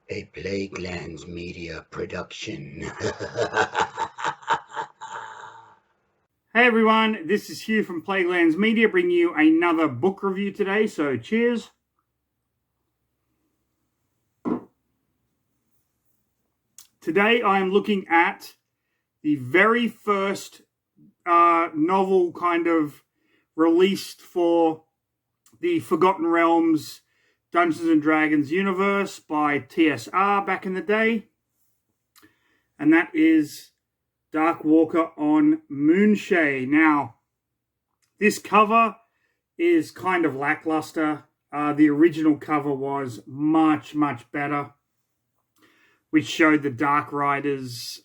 A Plaguelands Media production. Hey everyone, this is Hugh from Plaguelands Media bringing you another book review today, so cheers. Today I am looking at the very first novel kind of released for the Forgotten Realms Dungeons and Dragons universe by TSR back in the day, and that is Darkwalker on Moonshae. Now, this cover is kind of lackluster. The original cover was much, much better, which showed the Dark Riders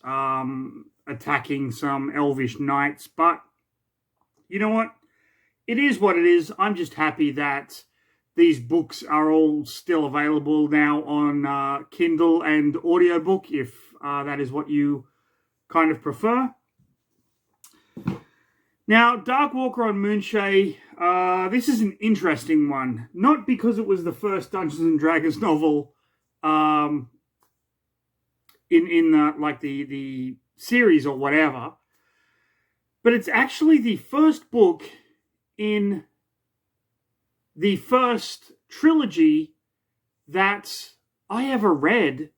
attacking some elvish knights. But you know what? It is what it is. I'm just happy that these books are all still available now on Kindle and audiobook, if that is what you kind of prefer. Now, Darkwalker on Moonshae, this is an interesting one. Not because it was the first Dungeons and Dragons novel in the series or whatever, but it's actually the first book in the first trilogy that I ever read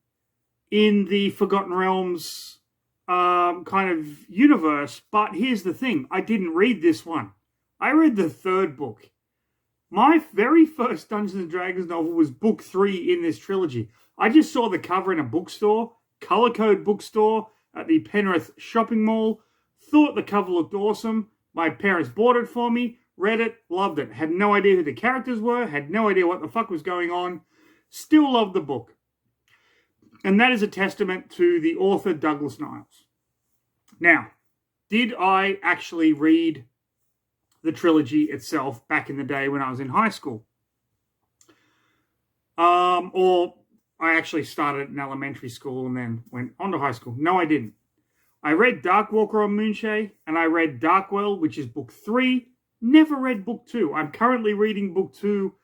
in the Forgotten Realms kind of universe. But here's the thing, I didn't read this one. I read the third book. My very first Dungeons & Dragons novel was book 3 in this trilogy. I just saw the cover in a bookstore, Color Code bookstore at the Penrith shopping mall, thought the cover looked awesome. My parents bought it for me, read it, loved it. Had no idea who the characters were, had no idea what the fuck was going on. Still loved the book. And that is a testament to the author, Douglas Niles. Now, did I actually read the trilogy itself back in the day when I was in high school? Or I actually started in elementary school and then went on to high school? No, I didn't. I read Darkwalker on Moonshae, and I read Darkwell, which is book 3. Never read book 2. I'm currently reading book 2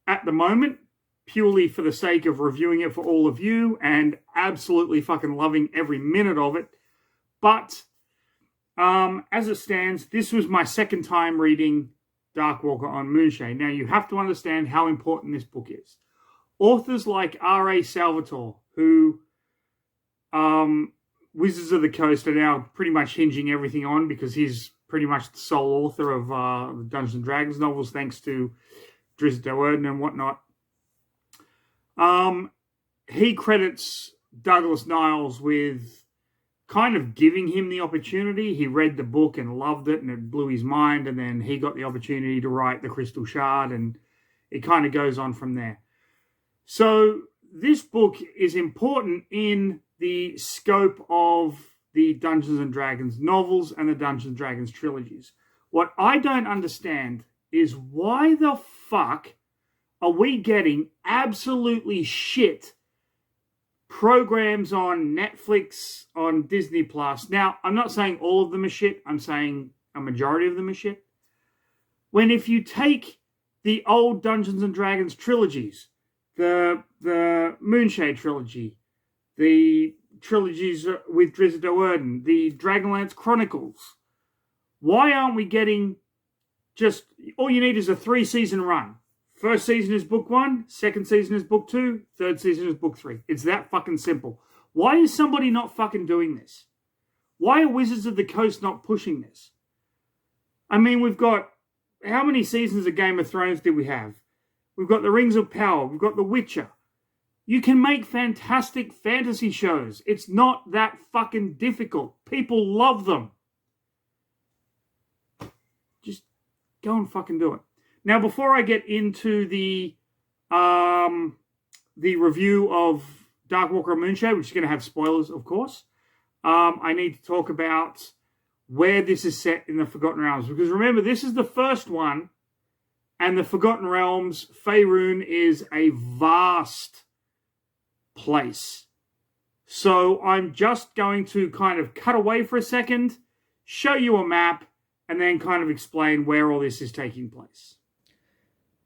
at the moment, purely for the sake of reviewing it for all of you, and absolutely fucking loving every minute of it. But as it stands, this was my second time reading Darkwalker on Moonshae. Now, you have to understand how important this book is. Authors like R.A. Salvatore, who Wizards of the Coast are now pretty much hinging everything on, because he's pretty much the sole author of the Dungeons and Dragons novels, thanks to Drizzt Do'Urden and whatnot. He credits Douglas Niles with kind of giving him the opportunity. He read the book and loved it, and it blew his mind, and then he got the opportunity to write The Crystal Shard, and it kind of goes on from there. So this book is important in the scope of the Dungeons and Dragons novels and the Dungeons and Dragons trilogies. What I don't understand is why the fuck are we getting absolutely shit programs on Netflix, on Disney Plus? Now, I'm not saying all of them are shit. I'm saying a majority of them are shit. When if you take the old Dungeons and Dragons trilogies, the Moonshae trilogy, the trilogies with Drizzt Do'Urden, the Dragonlance Chronicles, why aren't we getting just, all you need is a 3-season run. First season is book 1, second season is book 2, third season is book 3. It's that fucking simple. Why is somebody not fucking doing this? Why are Wizards of the Coast not pushing this? I mean, we've got, how many seasons of Game of Thrones did we have? We've got the Rings of Power, we've got The Witcher. You can make fantastic fantasy shows. It's not that fucking difficult. People love them. Just go and fucking do it. Now, before I get into the review of Darkwalker on Moonshae, which is going to have spoilers, of course, I need to talk about where this is set in the Forgotten Realms. Because remember, this is the first one, and the Forgotten Realms, Faerun, is a vast place. So I'm just going to kind of cut away for a second, show you a map, and then kind of explain where all this is taking place.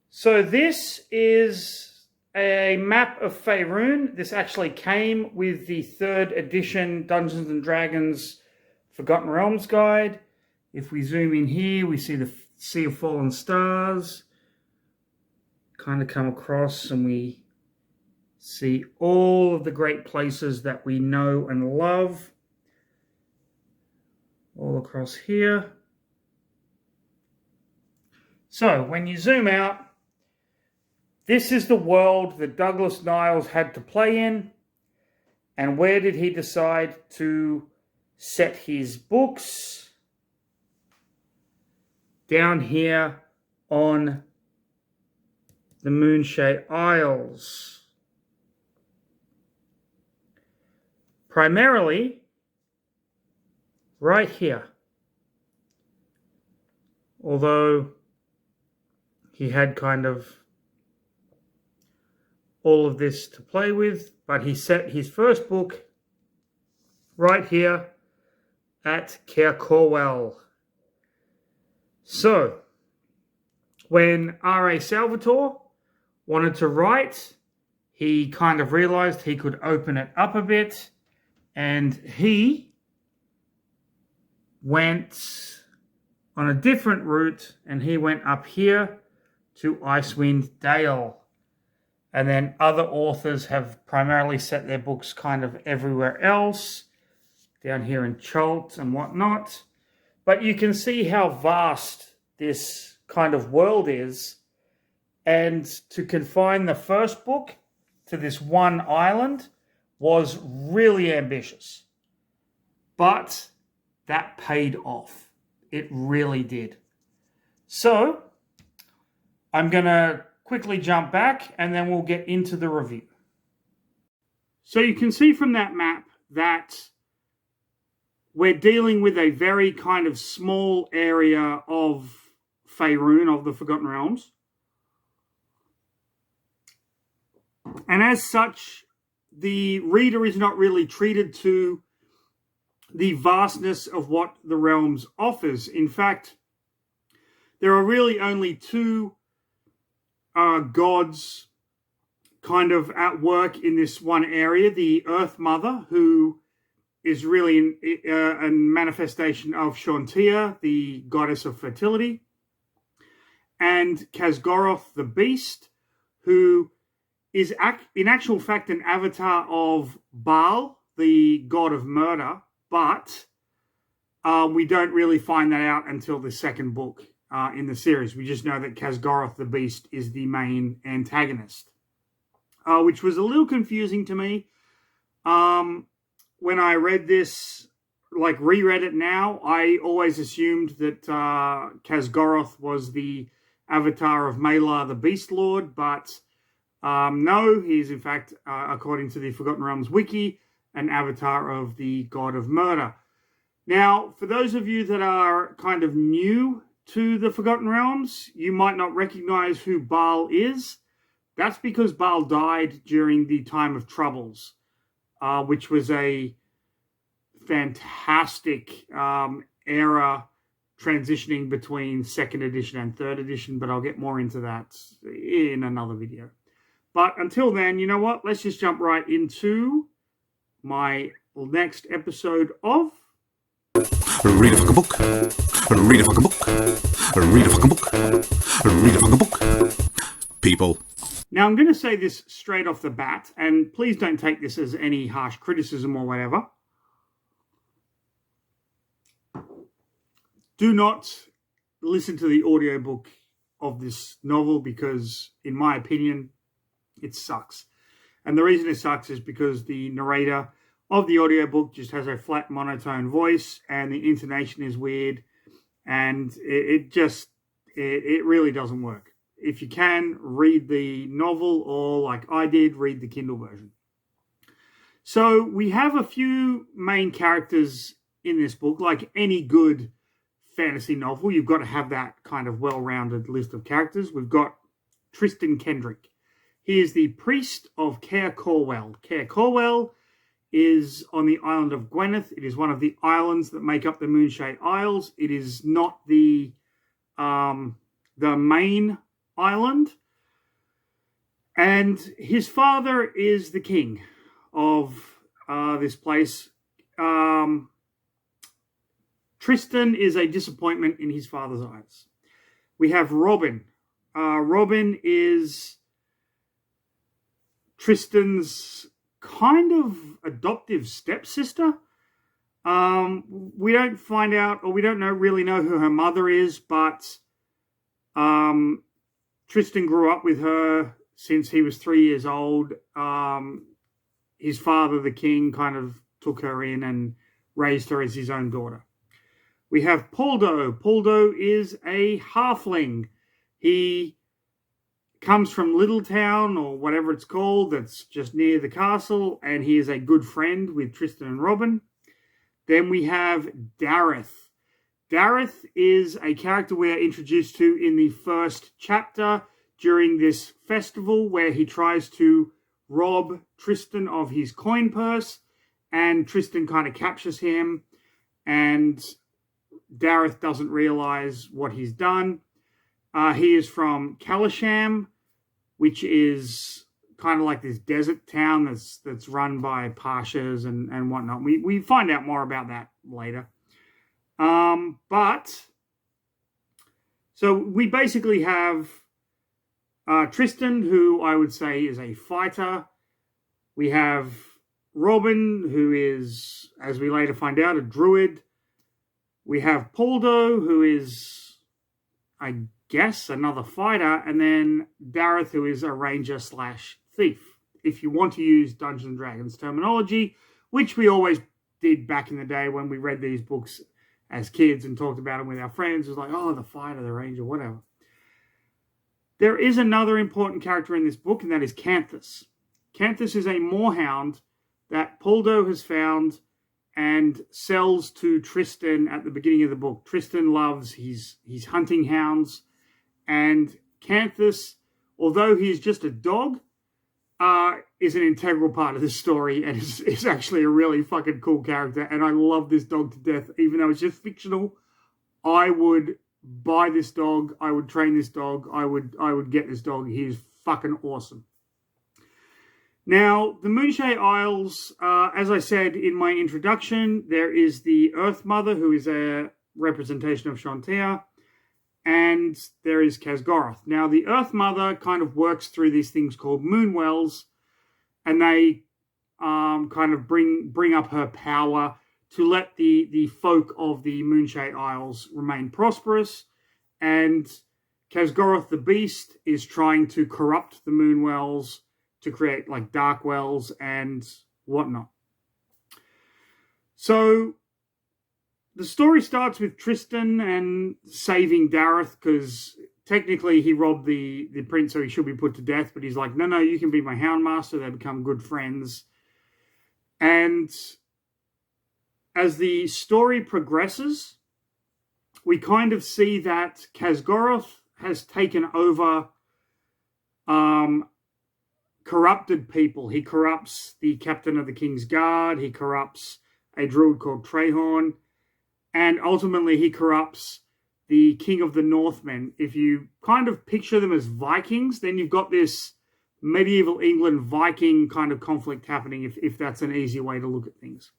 So this is a map of Faerun. This actually came with the 3rd edition Dungeons and Dragons Forgotten Realms guide. If we zoom in here, we see the Sea of Fallen Stars. Kind of come across and we see all of the great places that we know and love. All across here. So when you zoom out, this is the world that Douglas Niles had to play in. And where did he decide to set his books? Down here on the Moonshae Isles. Primarily, right here. Although he had kind of all of this to play with, but he set his first book right here at Caer Corwell. So, when R.A. Salvatore wanted to write, he kind of realized he could open it up a bit, and he went on a different route, and he went up here to Icewind Dale. And then other authors have primarily set their books kind of everywhere else, down here in Chult and whatnot. But you can see how vast this kind of world is. And to confine the first book to this one island was really ambitious. But that paid off. It really did. So, I'm going to quickly jump back and then we'll get into the review. So you can see from that map that we're dealing with a very kind of small area of Faerun, of the Forgotten Realms. And as such, the reader is not really treated to the vastness of what the realms offers. In fact, there are really only 2 gods kind of at work in this one area. The Earth Mother, who is really a manifestation of Shantia, the goddess of fertility, and Khazgoroth the Beast, who is in actual fact an avatar of Baal, the god of murder, but we don't really find that out until the second book in the series. We just know that Khazgoroth the Beast is the main antagonist, which was a little confusing to me. When I read this, like reread it now, I always assumed that Khazgoroth was the avatar of Malar the Beast Lord, but no, he's in fact, according to the Forgotten Realms wiki, an avatar of the god of murder. Now, for those of you that are kind of new to the Forgotten Realms, you might not recognize who Baal is. That's because Baal died during the Time of Troubles, which was a fantastic era transitioning between 2nd edition and 3rd edition, but I'll get more into that in another video. But until then, you know what? Let's just jump right into my next episode of Read a fucking book. Read a fucking book. Read a fucking book. Read a fucking book. People. Now, I'm going to say this straight off the bat, and please don't take this as any harsh criticism or whatever. Do not listen to the audiobook of this novel because, in my opinion, it sucks. And the reason it sucks is because the narrator of the audiobook just has a flat monotone voice and the intonation is weird, and it really doesn't work. If you can, read the novel, or like I did, read the Kindle version. So we have a few main characters in this book. Like any good fantasy novel, you've got to have that kind of well-rounded list of characters. We've got Tristan Kendrick. He is the priest of Caer Corwell. Caer Corwell is on the island of Gwyneth. It is one of the islands that make up the Moonshae Isles. It is not the main island. And his father is the king of this place. Tristan is a disappointment in his father's eyes. We have Robin. Robin is Tristan's kind of adoptive stepsister. We don't find out, or we don't really know who her mother is, but Tristan grew up with her since he was 3 years old. His father, the king, kind of took her in and raised her as his own daughter. We have Poldo. Poldo is a halfling. He comes from Littletown, or whatever it's called, that's just near the castle, and he is a good friend with Tristan and Robin. Then we have Dareth. Dareth is a character we are introduced to in the first chapter during this festival, where he tries to rob Tristan of his coin purse, and Tristan kind of captures him, and Dareth doesn't realize what he's done. He is from Kalisham, which is kind of like this desert town that's run by Pashas and whatnot. We find out more about that later. But so we basically have Tristan, who I would say is a fighter. We have Robin, who is, as we later find out, a druid. We have Poldo, who is, I guess, another fighter. And then Dareth, who is a ranger / thief, if you want to use Dungeons & Dragons terminology, which we always did back in the day when we read these books as kids and talked about them with our friends. It was like, oh, the fighter, the ranger, whatever. There is another important character in this book, and that is Canthus. Canthus is a moorhound that Poldo has found and sells to Tristan at the beginning of the book. Tristan loves his hunting hounds, and Canthus, although he is just a dog, is an integral part of this story, and is actually a really fucking cool character. And I love this dog to death, even though it's just fictional. I would buy this dog. I would train this dog. I would get this dog. He is fucking awesome. Now, the Moonshae Isles, as I said in my introduction, there is the Earth Mother, who is a representation of Shantia, and there is Khazgoroth. Now, the Earth Mother kind of works through these things called moonwells, and they kind of bring up her power to let the folk of the Moonshae Isles remain prosperous. And Khazgoroth the Beast is trying to corrupt the moonwells to create like dark wells and whatnot. So the story starts with Tristan and saving Dareth, because technically he robbed the prince, so he should be put to death. But he's like, no, you can be my houndmaster. They become good friends. And as the story progresses, we kind of see that Khazgoroth has taken over corrupted people. He corrupts the captain of the King's Guard. He corrupts a druid called Trehorn. And ultimately he corrupts the King of the Northmen. If you kind of picture them as Vikings, then you've got this medieval England Viking kind of conflict happening, if that's an easy way to look at things.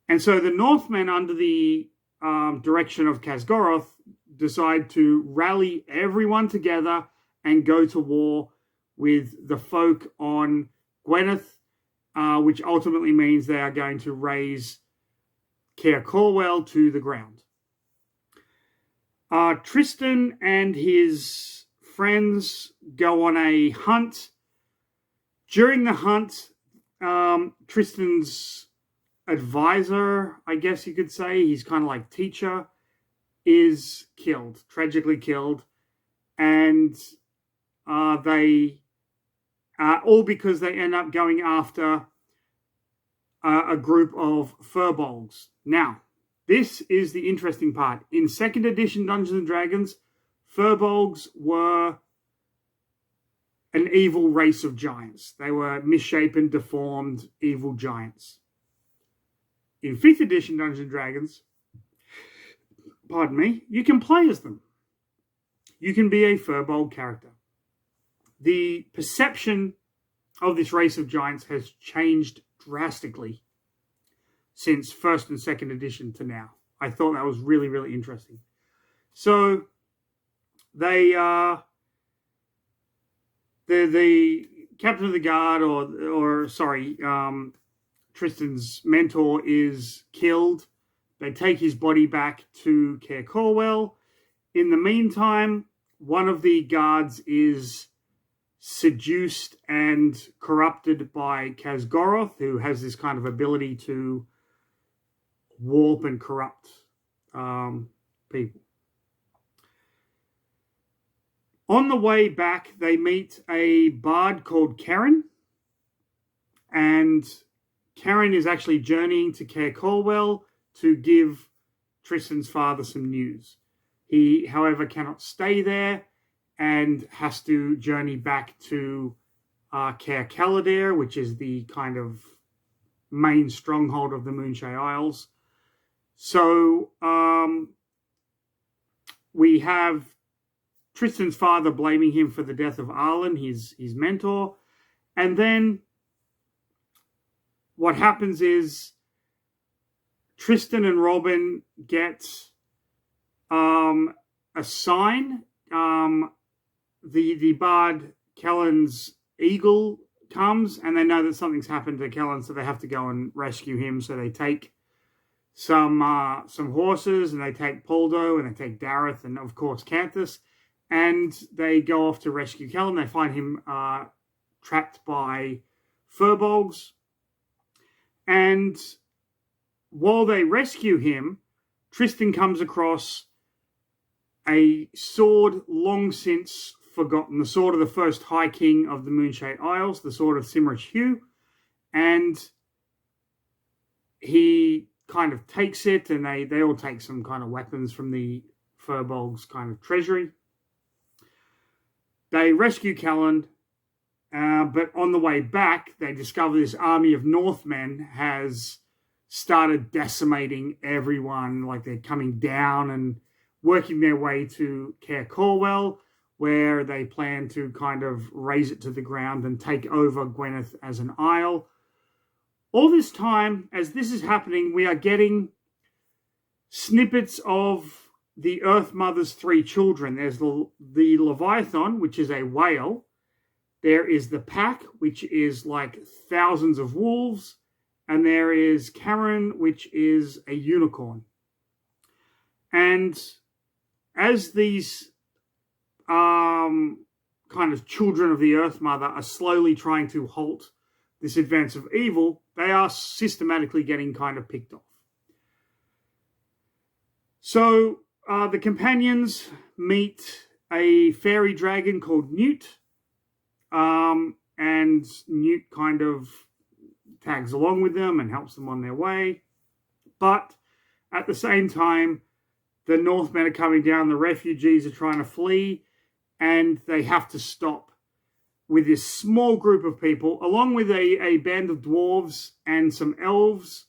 And so the Northmen, under the direction of Khazgoroth, decide to rally everyone together and go to war with the folk on Gwyneth, which ultimately means they are going to raze Caer Corwell to the ground. Tristan and his friends go on a hunt. During the hunt, Tristan's advisor, I guess you could say, he's kind of like teacher, is killed, tragically killed. And they all because they end up going after a group of furbolgs. Now, this is the interesting part. In 2nd edition Dungeons & Dragons, furbolgs were an evil race of giants. They were misshapen, deformed, evil giants. In 5th edition Dungeons & Dragons, you can play as them. You can be a furbolg character. the perception of this race of giants has changed drastically since first and second edition to now. I thought that was really, really interesting. So they the captain of the guard, Tristan's mentor is killed. They take his body back to Caer Corwell. In the meantime, one of the guards is seduced and corrupted by Khazgoroth, who has this kind of ability to warp and corrupt people. On the way back, they meet a bard called Karen, and Karen is actually journeying to Caer Corwell to give Tristan's father some news. He, however, cannot stay there and has to journey back to Caer Callidare, which is the kind of main stronghold of the Moonshae Isles. So we have Tristan's father blaming him for the death of Arlen, his mentor. And then what happens is Tristan and Robin get a sign. The bard Kellen's eagle comes, and they know that something's happened to Kellen, so they have to go and rescue him. So they take some horses, and they take Poldo, and they take Dareth, and of course Canthus, and they go off to rescue Kellen. They find him trapped by furbolgs, and while they rescue him, Tristan comes across a sword long since forgotten, the sword of the first High King of the Moonshae Isles, the sword of Cimrich Hugh, and he kind of takes it, and they all take some kind of weapons from the Furbolg's kind of treasury. They rescue Callan, but on the way back, they discover this army of Northmen has started decimating everyone. Like, they're coming down and working their way to Caer Corwell, where they plan to kind of raze it to the ground and take over Gwyneth as an isle. All this time, as this is happening, we are getting snippets of the Earth Mother's three children. There's the Leviathan, which is a whale. There is the Pack, which is like thousands of wolves. And there is Karen, which is a unicorn. And as these kind of children of the Earth Mother are slowly trying to halt this advance of evil, they are systematically getting kind of picked off. So the companions meet a fairy dragon called Newt, and Newt kind of tags along with them and helps them on their way. But at the same time, the Northmen are coming down, the refugees are trying to flee, and they have to stop with this small group of people, along with a band of dwarves and some elves.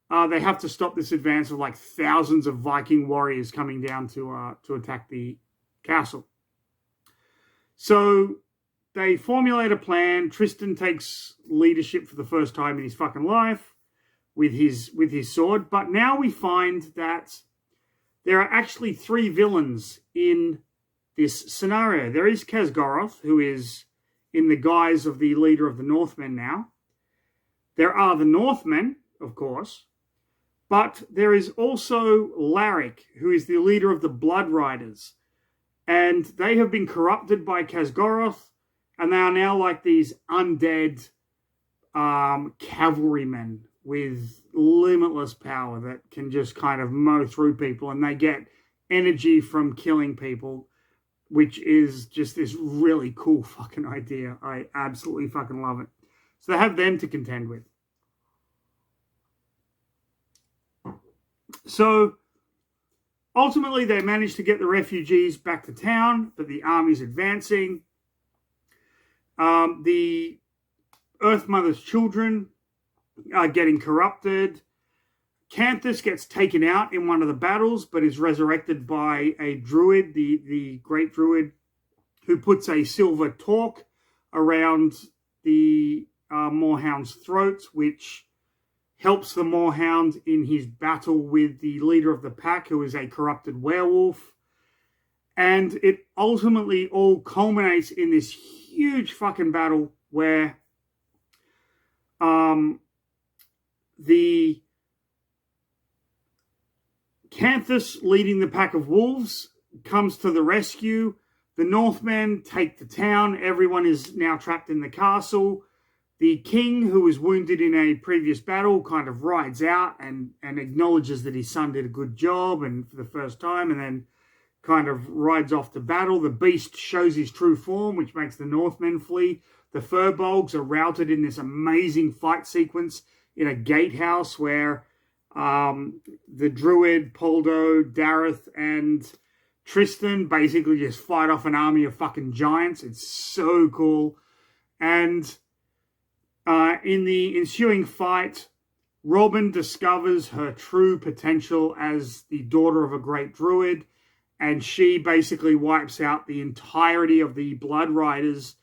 They have to stop this advance of like thousands of Viking warriors coming down to attack the castle. So they formulate a plan. Tristan takes leadership for the first time in his fucking life with his sword. But now we find that there are actually three villains in this scenario. There is Khazgoroth, who is in the guise of the leader of the Northmen now. There are the Northmen, of course. But there is also Larrick, who is the leader of the Blood Riders. And they have been corrupted by Khazgoroth, and they are now like these undead cavalrymen with limitless power that can just kind of mow through people, and they get energy from killing people, which is just this really cool fucking idea. I absolutely fucking love it. So they have them to contend with. So ultimately they manage to get the refugees back to town, but the army's advancing. The Earth Mother's children are getting corrupted. Canthus gets taken out in one of the battles, but is resurrected by a druid, the great druid, who puts a silver torque around the Moorhound's throat, which helps the Moorhound in his battle with the leader of the pack, who is a corrupted werewolf. And it ultimately all culminates in this huge fucking battle where the Canthus, leading the pack of wolves, comes to the rescue. The Northmen take the town. Everyone is now trapped in the castle. The king, who was wounded in a previous battle, kind of rides out and acknowledges that his son did a good job and for the first time, and then kind of rides off to battle. The beast shows his true form, which makes the Northmen flee. The Furbolgs are routed in this amazing fight sequence in a gatehouse where the Druid, Poldo, Dareth, and Tristan basically just fight off an army of fucking giants. It's so cool. And in the ensuing fight, Robin discovers her true potential as the daughter of a great druid, and she basically wipes out the entirety of the Blood Riders,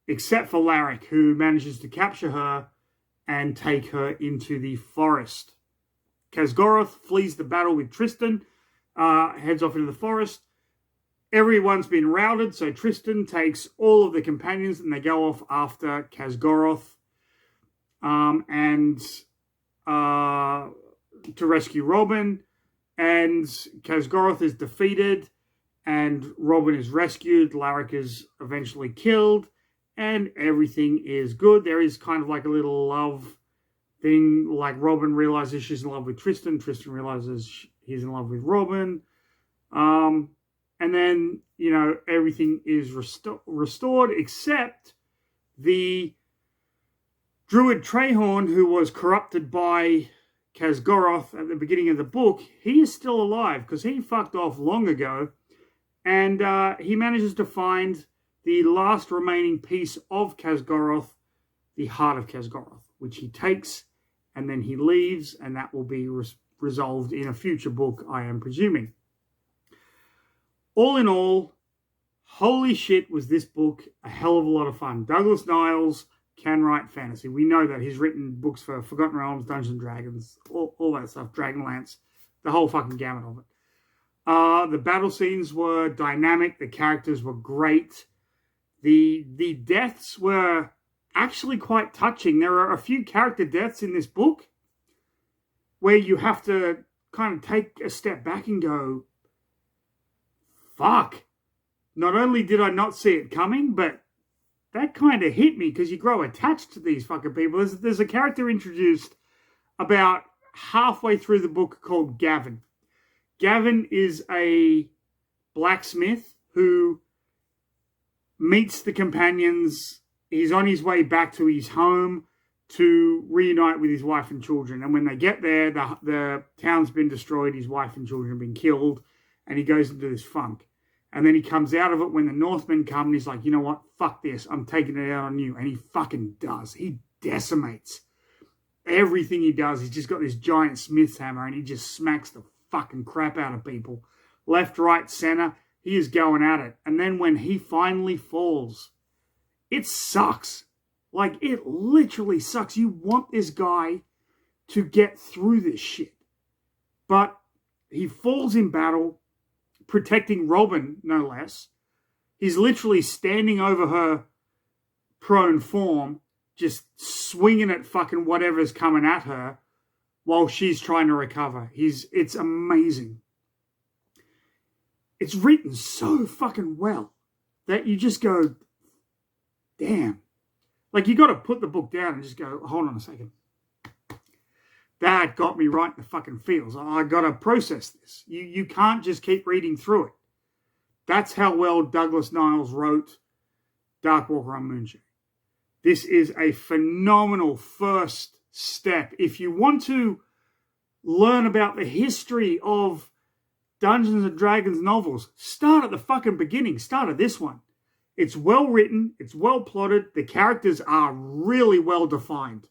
except for Larrick, who manages to capture her and take her into the forest. Khazgoroth flees the battle with Tristan, heads off into the forest. Everyone's been routed, so Tristan takes all of the companions and they go off after Khazgoroth to rescue Robin. And Khazgoroth is defeated and Robin is rescued. Larrick is eventually killed and everything is good. There is kind of like a little love thing, like Robin realizes she's in love with Tristan. Tristan realizes he's in love with Robin. And then, you know, everything is restored except the Druid Trehorn, who was corrupted by Khazgoroth at the beginning of the book. He is still alive because he fucked off long ago. And he manages to find the last remaining piece of Khazgoroth, the Heart of Khazgoroth, which he takes and then he leaves, and that will be resolved in a future book, I am presuming. All in all, holy shit, was this book a hell of a lot of fun. Douglas Niles can write fantasy. We know that. He's written books for Forgotten Realms, Dungeons and Dragons, all that stuff, Dragonlance, the whole fucking gamut of it. The battle scenes were dynamic. The characters were great. The deaths were actually quite touching. There are a few character deaths in this book where you have to kind of take a step back and go, fuck. Not only did I not see it coming, but that kind of hit me because you grow attached to these fucking people. There's a character introduced about halfway through the book called Gavin. Gavin is a blacksmith who meets the companions. He's on his way back to his home to reunite with his wife and children. And when they get there, the town's been destroyed. His wife and children have been killed. And he goes into this funk. And then he comes out of it when the Northmen come and he's like, you know what? Fuck this. I'm taking it out on you. And he fucking does. He decimates everything he does. He's just got this giant smith's hammer and he just smacks the fucking crap out of people. Left, right, center. He is going at it. And then when he finally falls, it sucks. Like, it literally sucks. You want this guy to get through this shit. But he falls in battle, protecting Robin, no less. He's literally standing over her prone form, just swinging at fucking whatever's coming at her while she's trying to recover. It's amazing. It's written so fucking well that you just go, damn. Like, you got to put the book down and just go, hold on a second. That got me right in the fucking feels. I got to process this. You can't just keep reading through it. That's how well Douglas Niles wrote Darkwalker on Moonshae. This is a phenomenal first step. If you want to learn about the history of Dungeons and Dragons novels, start at the fucking beginning. Start at this one. It's well written. It's well plotted. The characters are really well defined.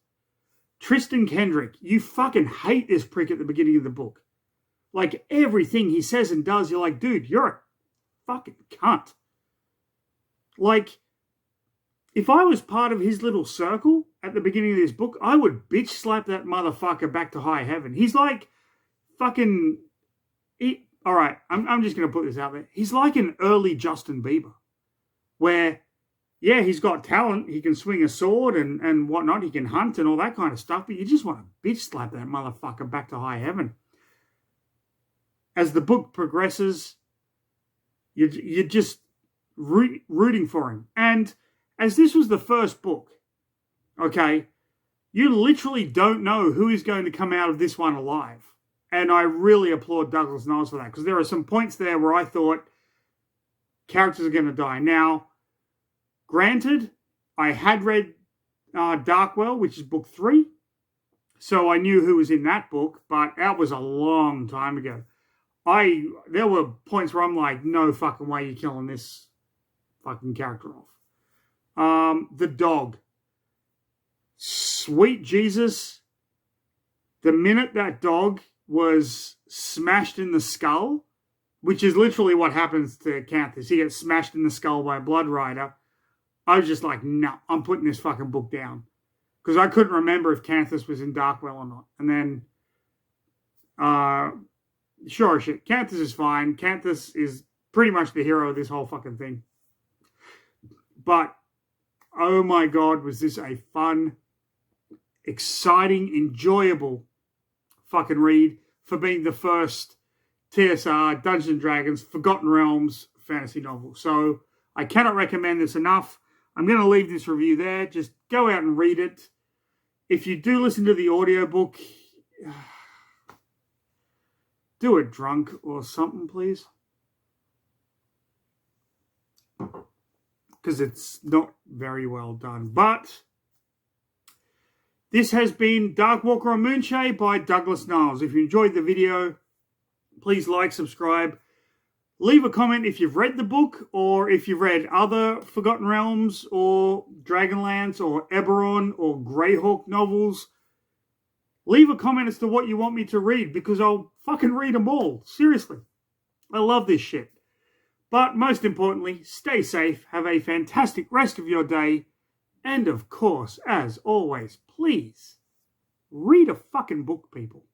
Tristan Kendrick, you fucking hate this prick at the beginning of the book. Like, everything he says and does, you're like, dude, you're a fucking cunt. Like, if I was part of his little circle at the beginning of this book, I would bitch slap that motherfucker back to high heaven. He's like fucking... all right, I'm just going to put this out there. He's like an early Justin Bieber, where, yeah, he's got talent. He can swing a sword and whatnot. He can hunt and all that kind of stuff, but you just want to bitch slap that motherfucker back to high heaven. As the book progresses, you're just rooting for him. And as this was the first book, okay, you literally don't know who is going to come out of this one alive. And I really applaud Douglas Niles for that, because there are some points there where I thought characters are going to die. Now, granted, I had read Darkwell, which is book 3, so I knew who was in that book, but that was a long time ago. There were points where I'm like, no fucking way you're killing this fucking character off. The dog. Sweet Jesus. The minute that dog was smashed in the skull, which is literally what happens to Canthus. He gets smashed in the skull by a Blood Rider. I was just like, no, I'm putting this fucking book down. Because I couldn't remember if Canthus was in Darkwell or not. And then, sure shit, Canthus is fine. Canthus is pretty much the hero of this whole fucking thing. But, oh my God, was this a fun, exciting, enjoyable fucking read for being the first TSR, Dungeons & Dragons, Forgotten Realms fantasy novel. So I cannot recommend this enough. I'm going to leave this review there. Just go out and read it. If you do listen to the audiobook, do it drunk or something, please. Because it's not very well done. But this has been Darkwalker on Moonshae by Douglas Niles. If you enjoyed the video, please like, subscribe. Leave a comment if you've read the book or if you've read other Forgotten Realms or Dragonlance or Eberron or Greyhawk novels. Leave a comment as to what you want me to read, because I'll fucking read them all. Seriously. I love this shit. But most importantly, stay safe. Have a fantastic rest of your day. And of course, as always, please read a fucking book, people.